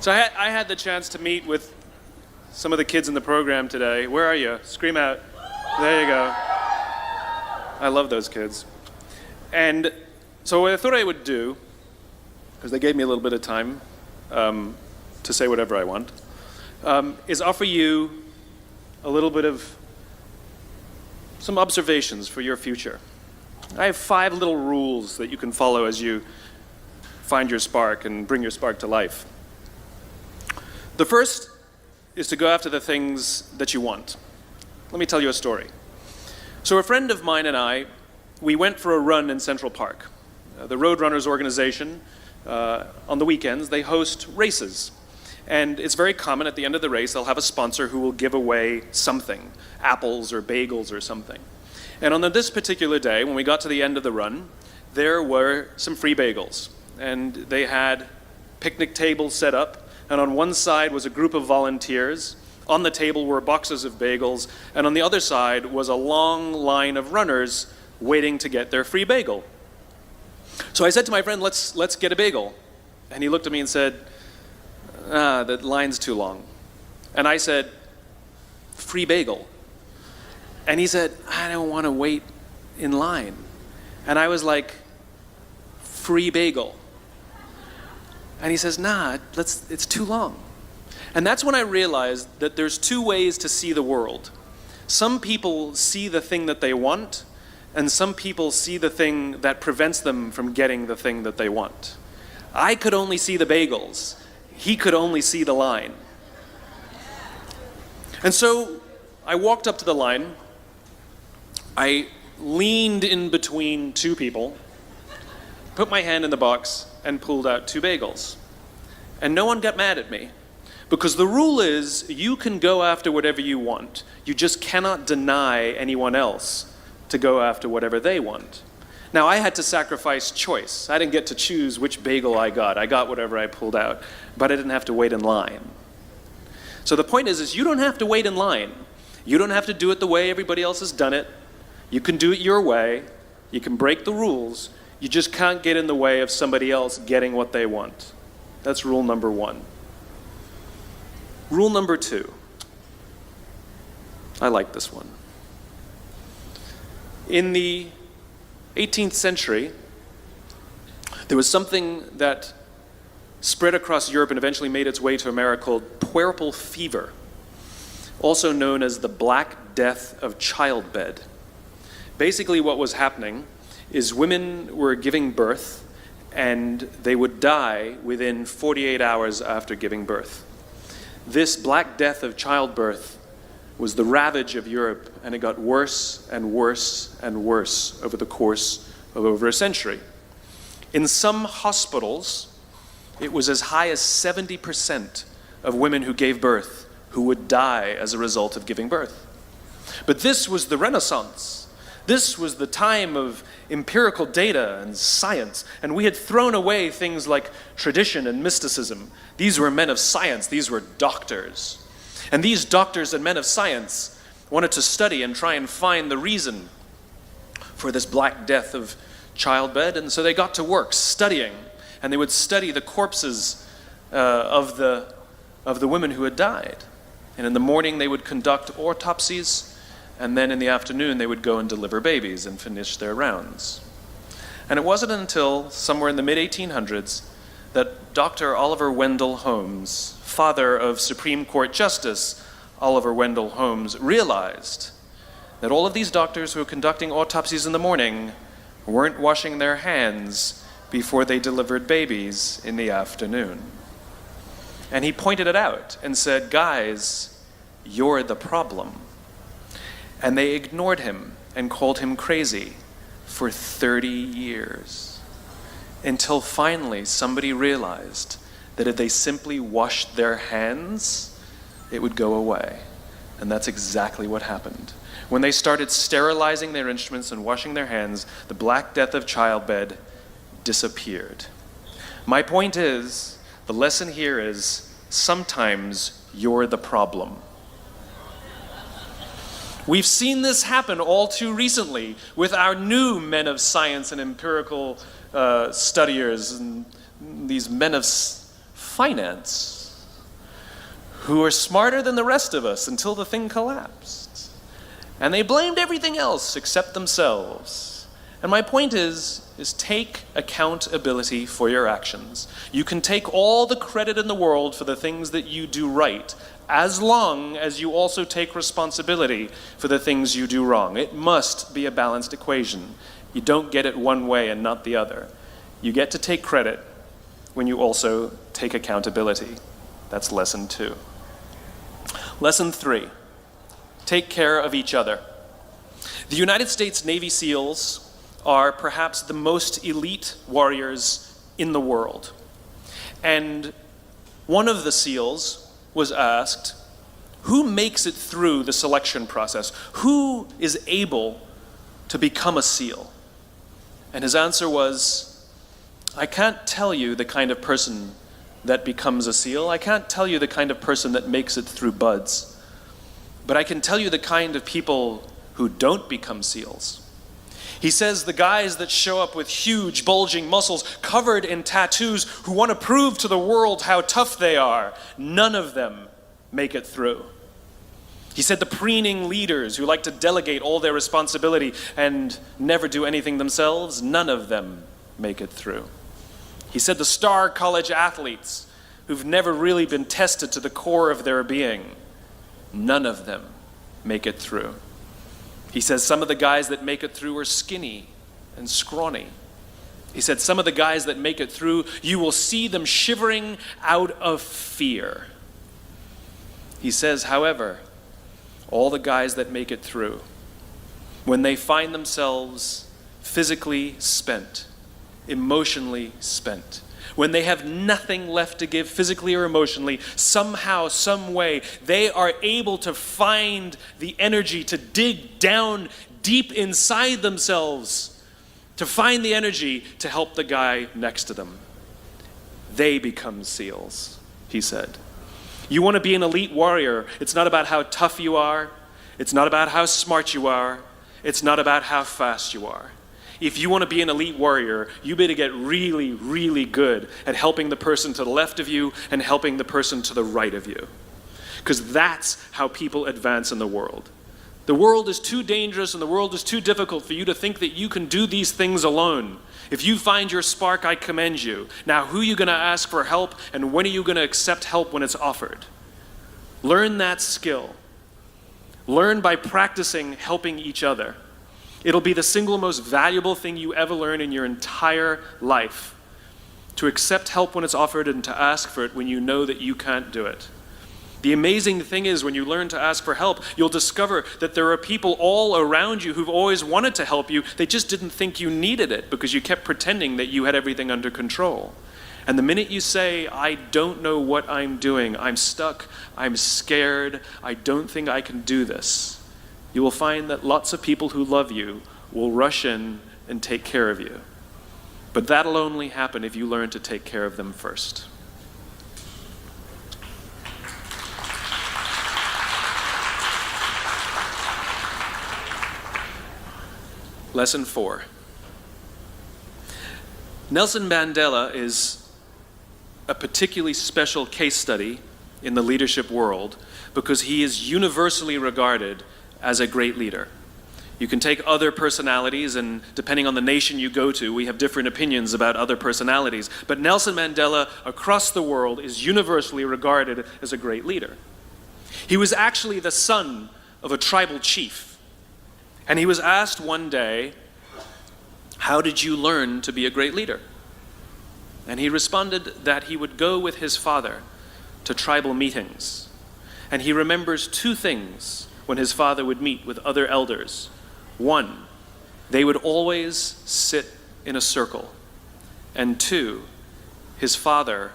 So I had the chance to meet with some of the kids in the program today. Where are you? Scream out. There you go. I love those kids. And so what I thought I would do, because they gave me a little bit of time to say whatever I want, is offer you a little bit of some observations for your future. I have 5 little rules that you can follow as you find your spark and bring your spark to life. The first is to go after the things that you want. Let me tell you a story. So a friend of mine and I, we went for a run in Central Park. The Roadrunners organization, on the weekends, they host races. And it's very common at the end of the race, they'll have a sponsor who will give away something, apples or bagels or something. And on this particular day, when we got to the end of the run, there were some free bagels. And they had picnic tables set up, and on one side was a group of volunteers. On the table were boxes of bagels, and on the other side was a long line of runners waiting to get their free bagel. So I said to my friend, let's get a bagel. And he looked at me and said, the line's too long. And I said, free bagel. And he said, I don't want to wait in line. And I was like, free bagel. And he says, nah, it's too long. And that's when I realized that there's 2 ways to see the world. Some people see the thing that they want, and some people see the thing that prevents them from getting the thing that they want. I could only see the bagels. He could only see the line. And so I walked up to the line. I leaned in between 2 people, put my hand in the box, and pulled out 2 bagels. And no one got mad at me, because the rule is you can go after whatever you want. You just cannot deny anyone else to go after whatever they want. Now, I had to sacrifice choice. I didn't get to choose which bagel I got. I got whatever I pulled out, but I didn't have to wait in line. So the point is you don't have to wait in line. You don't have to do it the way everybody else has done it. You can do it your way. You can break the rules. You just can't get in the way of somebody else getting what they want. That's rule number 1. Rule number 2. I like this one. In the 18th century, there was something that spread across Europe and eventually made its way to America called puerperal fever, also known as the Black Death of childbed. Basically what was happening is women were giving birth and they would die within 48 hours after giving birth. This Black Death of childbirth was the ravage of Europe, and it got worse and worse and worse over the course of over a century. In some hospitals, it was as high as 70% of women who gave birth who would die as a result of giving birth. But this was the Renaissance. This was the time of empirical data and science, and we had thrown away things like tradition and mysticism. These were men of science. These were doctors. And these doctors and men of science wanted to study and try and find the reason for this Black Death of childbed, and so they got to work studying, and they would study the corpses of the women who had died. And in the morning they would conduct autopsies, and then in the afternoon they would go and deliver babies and finish their rounds. And it wasn't until somewhere in the mid-1800s that Dr. Oliver Wendell Holmes, father of Supreme Court Justice Oliver Wendell Holmes, realized that all of these doctors who were conducting autopsies in the morning weren't washing their hands before they delivered babies in the afternoon. And he pointed it out and said, guys, you're the problem. And they ignored him and called him crazy for 30 years. Until finally somebody realized that if they simply washed their hands, it would go away. And that's exactly what happened. When they started sterilizing their instruments and washing their hands, the Black Death of childbed disappeared. My point is, the lesson here is, sometimes you're the problem. We've seen this happen all too recently with our new men of science and empirical studiers and these men of finance. who are smarter than the rest of us until the thing collapsed. And they blamed everything else except themselves. And my point is take accountability for your actions. You can take all the credit in the world for the things that you do right, as long as you also take responsibility for the things you do wrong. It must be a balanced equation. You don't get it one way and not the other. You get to take credit when you also take accountability. That's lesson 2. Lesson 3, take care of each other. The United States Navy SEALs are perhaps the most elite warriors in the world. And one of the SEALs was asked, who makes it through the selection process? Who is able to become a SEAL? And his answer was, I can't tell you the kind of person that becomes a SEAL. I can't tell you the kind of person that makes it through BUDS. But I can tell you the kind of people who don't become SEALs. He says the guys that show up with huge, bulging muscles, covered in tattoos, who want to prove to the world how tough they are, none of them make it through. He said the preening leaders who like to delegate all their responsibility and never do anything themselves, none of them make it through. He said the star college athletes who've never really been tested to the core of their being, none of them make it through. He says some of the guys that make it through are skinny and scrawny. He said some of the guys that make it through, you will see them shivering out of fear. He says, however, all the guys that make it through, when they find themselves physically spent, emotionally spent, when they have nothing left to give physically or emotionally, somehow, some way, they are able to find the energy to dig down deep inside themselves, to find the energy to help the guy next to them. They become SEALs, he said. You want to be an elite warrior. It's not about how tough you are. It's not about how smart you are. It's not about how fast you are. If you want to be an elite warrior, you better get really, really good at helping the person to the left of you and helping the person to the right of you. Because that's how people advance in the world. The world is too dangerous and the world is too difficult for you to think that you can do these things alone. If you find your spark, I commend you. Now, who are you going to ask for help, and when are you going to accept help when it's offered? Learn that skill. Learn by practicing helping each other. It'll be the single most valuable thing you ever learn in your entire life. To accept help when it's offered and to ask for it when you know that you can't do it. The amazing thing is when you learn to ask for help, you'll discover that there are people all around you who've always wanted to help you. They just didn't think you needed it because you kept pretending that you had everything under control. And the minute you say, I don't know what I'm doing, I'm stuck, I'm scared, I don't think I can do this, you will find that lots of people who love you will rush in and take care of you. But that'll only happen if you learn to take care of them first. Lesson 4. Nelson Mandela is a particularly special case study in the leadership world because he is universally regarded as a great leader. You can take other personalities, and depending on the nation you go to, we have different opinions about other personalities. But Nelson Mandela, across the world, is universally regarded as a great leader. He was actually the son of a tribal chief. And he was asked one day, how did you learn to be a great leader? And he responded that he would go with his father to tribal meetings. And he remembers 2 things when his father would meet with other elders. 1, they would always sit in a circle. And 2, his father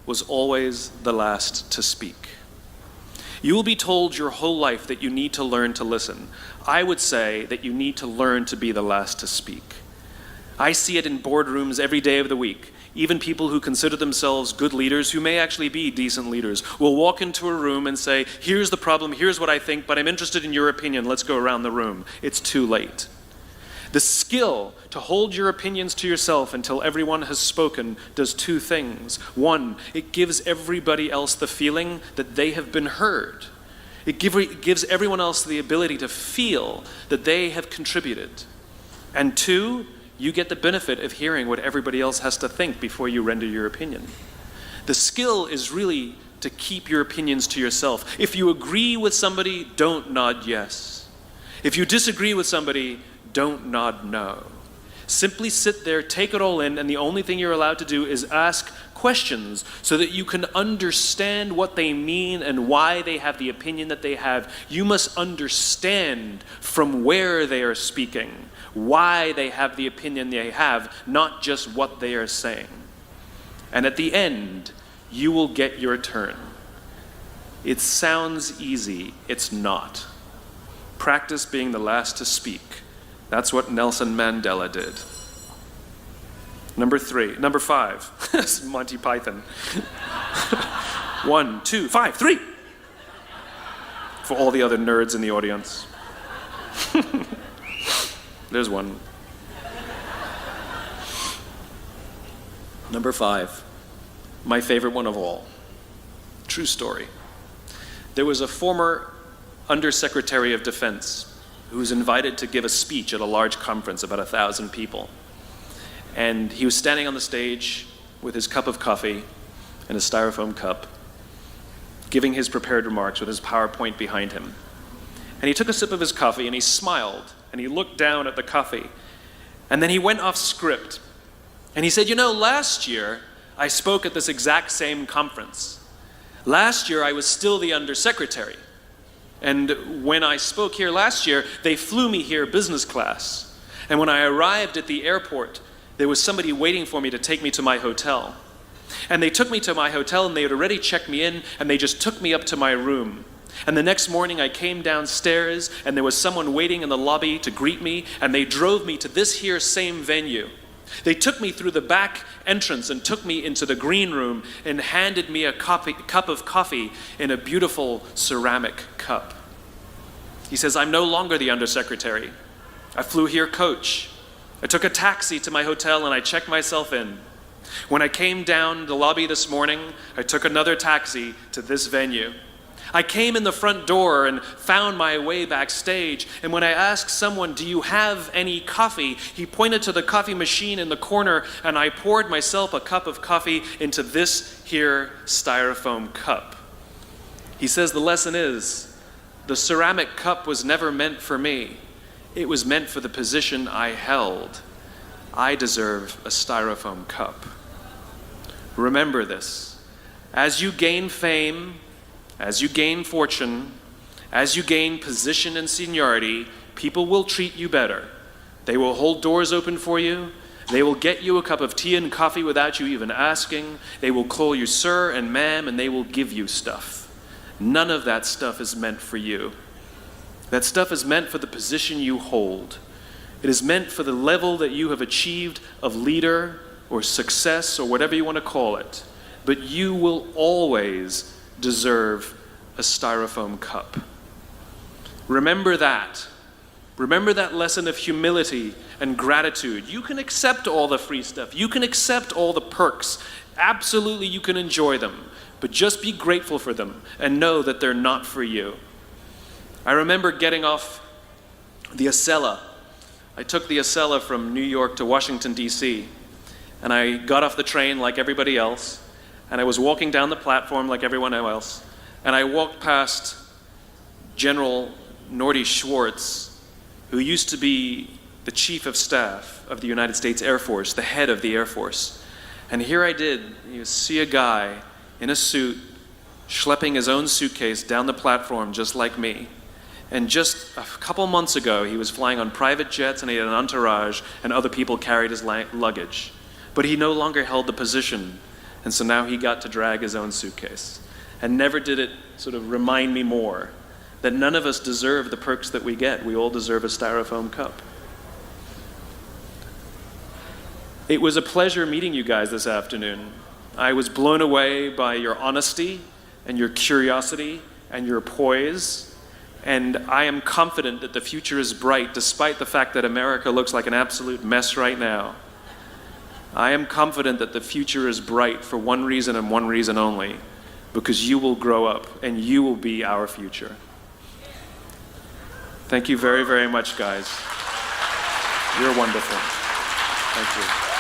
was always the last to speak. You will be told your whole life that you need to learn to listen. I would say that you need to learn to be the last to speak. I see it in boardrooms every day of the week. Even people who consider themselves good leaders, who may actually be decent leaders, will walk into a room and say, here's the problem, here's what I think, but I'm interested in your opinion, let's go around the room. It's too late. The skill to hold your opinions to yourself until everyone has spoken does two things. One, it gives everybody else the feeling that they have been heard. It gives everyone else the ability to feel that they have contributed. And two, you get the benefit of hearing what everybody else has to think before you render your opinion. The skill is really to keep your opinions to yourself. If you agree with somebody, don't nod yes. If you disagree with somebody, don't nod no. Simply sit there, take it all in, and the only thing you're allowed to do is ask questions so that you can understand what they mean and why they have the opinion that they have. You must understand from where they are speaking, why they have the opinion they have, not just what they are saying. And at the end, you will get your turn. It sounds easy, it's not. Practice being the last to speak. That's what Nelson Mandela did. Number 5. This is Monty Python. 1, 2, 5, 3. For all the other nerds in the audience. There's one. Number 5. My favorite one of all. True story. There was a former Undersecretary of Defense who was invited to give a speech at a large conference, about 1,000 people. And he was standing on the stage with his cup of coffee and a styrofoam cup, giving his prepared remarks with his PowerPoint behind him. And he took a sip of his coffee and he smiled and he looked down at the coffee. And then he went off script. And he said, you know, last year I spoke at this exact same conference. Last year I was still the undersecretary. And when I spoke here last year, they flew me here business class. And when I arrived at the airport, there was somebody waiting for me to take me to my hotel. And they took me to my hotel and they had already checked me in and they just took me up to my room. And the next morning I came downstairs and there was someone waiting in the lobby to greet me and they drove me to this here same venue. They took me through the back entrance and took me into the green room and handed me a cup of coffee in a beautiful ceramic cup. He says, I'm no longer the undersecretary. I flew here coach. I took a taxi to my hotel and I checked myself in. When I came down the lobby this morning, I took another taxi to this venue. I came in the front door and found my way backstage, and when I asked someone, do you have any coffee? He pointed to the coffee machine in the corner, and I poured myself a cup of coffee into this here styrofoam cup. He says the lesson is, the ceramic cup was never meant for me. It was meant for the position I held. I deserve a styrofoam cup. Remember this. As you gain fame, as you gain fortune, as you gain position and seniority, people will treat you better. They will hold doors open for you. They will get you a cup of tea and coffee without you even asking. They will call you sir and ma'am, and they will give you stuff. None of that stuff is meant for you. That stuff is meant for the position you hold. It is meant for the level that you have achieved of leader or success or whatever you want to call it. But you will always deserve a styrofoam cup. Remember that. Remember that lesson of humility and gratitude. You can accept all the free stuff. You can accept all the perks. Absolutely, you can enjoy them. But just be grateful for them and know that they're not for you. I remember getting off the Acela. I took the Acela from New York to Washington, D.C. And I got off the train like everybody else. And I was walking down the platform like everyone else, and I walked past General Norty Schwartz, who used to be the Chief of Staff of the United States Air Force, the head of the Air Force. And here I did, you see a guy in a suit schlepping his own suitcase down the platform just like me. And just a couple months ago, he was flying on private jets and he had an entourage and other people carried his luggage. But he no longer held the position. And so now he got to drag his own suitcase. And never did it sort of remind me more that none of us deserve the perks that we get. We all deserve a styrofoam cup. It was a pleasure meeting you guys this afternoon. I was blown away by your honesty and your curiosity and your poise. And I am confident that the future is bright, despite the fact that America looks like an absolute mess right now. I am confident that the future is bright for one reason and one reason only, because you will grow up and you will be our future. Thank you very, very much, guys. You're wonderful. Thank you.